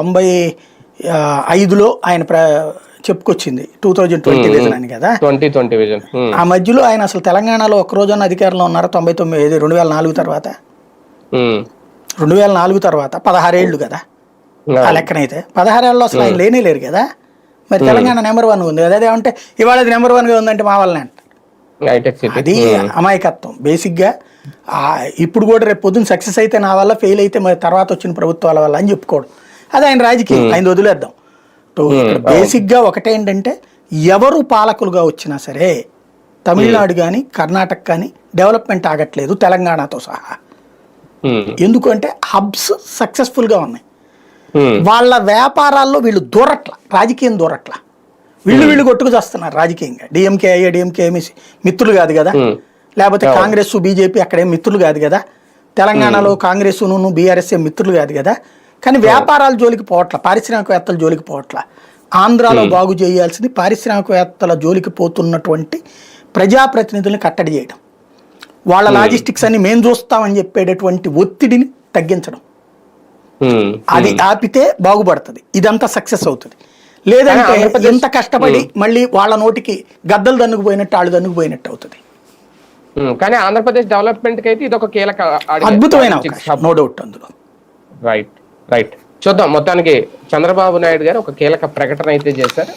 95లో ఆయన చెప్పుకొచ్చింది 2020 విజన్ అని కదా. 2020 విజన్. ఆ మధ్యలో ఆయన అసలు తెలంగాణలో ఒక్క రోజున అధికారంలో ఉన్నారు 2004 తర్వాత. 2004 తర్వాత 16 ఏళ్ళు కదా ఆ లెక్కనైతే. 16 ఏళ్ళలో అసలు ఆయన లేనే లేరు కదా. మరి తెలంగాణ నెంబర్ 1 ఉంది కదా. అదేమంటే ఇవాళ అది నెంబర్ 1గా ఉందంటే మా వల్లనే అంట. అది అమాయకత్వం బేసిక్గా. ఇప్పుడు కూడా రేపు పొద్దున్న సక్సెస్ అయితే నా వల్ల, ఫెయిల్ అయితే మరి తర్వాత వచ్చిన ప్రభుత్వాల వల్ల అని చెప్పుకోవడం, అది ఆయన రాజకీయం, ఆయన వదిలేద్దాం. బేసిక్గా ఒకటేంటంటే ఎవరు పాలకులుగా వచ్చినా సరే తమిళనాడు కానీ కర్ణాటక కానీ డెవలప్మెంట్ ఆగట్లేదు తెలంగాణతో సహా. ఎందుకంటే హబ్స్ సక్సెస్ఫుల్గా ఉన్నాయి. వాళ్ళ వ్యాపారాల్లో వీళ్ళు దూరట్ల, రాజకీయం దూరట్ల. వీళ్ళు కొట్టుకు చేస్తున్నారు రాజకీయంగా. డిఎంకే మిత్రులు కాదు కదా, లేకపోతే కాంగ్రెస్ బీజేపీ అక్కడేం మిత్రులు కాదు కదా. తెలంగాణలో కాంగ్రెస్ బీఆర్ఎస్ మిత్రులు కాదు కదా. కానీ వ్యాపారాల జోలికి పోవట్ల, పారిశ్రామికవేత్తల జోలికి పోవట్ల. ఆంధ్రాలో బాగు చేయాల్సింది పారిశ్రామికవేత్తల జోలికి పోతున్నటువంటి ప్రజాప్రతినిధుల్ని కట్టడి చేయడం, వాళ్ళ లాజిస్టిక్స్ అన్ని మేము చూస్తామని చెప్పేటటువంటి ఒత్తిడిని తగ్గించడం. అది ఆపితే బాగుపడుతుంది, ఇదంతా సక్సెస్ అవుతుంది. లేదంటే ఎంత కష్టపడి మళ్ళీ వాళ్ళ నోటికి గద్దలు దన్నుకుపోయినట్టు వాళ్ళు దన్నుకుపోయినట్టు అవుతుంది. కానీ ఆంధ్రప్రదేశ్ డెవలప్మెంట్ కి అయితే ఇది ఒక కీలక అద్భుతమైన అవకాశం, నో డౌట్ అందులో. రైట్ చూద్దాం. మొత్తానికి చంద్రబాబు నాయుడు గారు ఒక కీలక ప్రకటన అయితే చేశారు.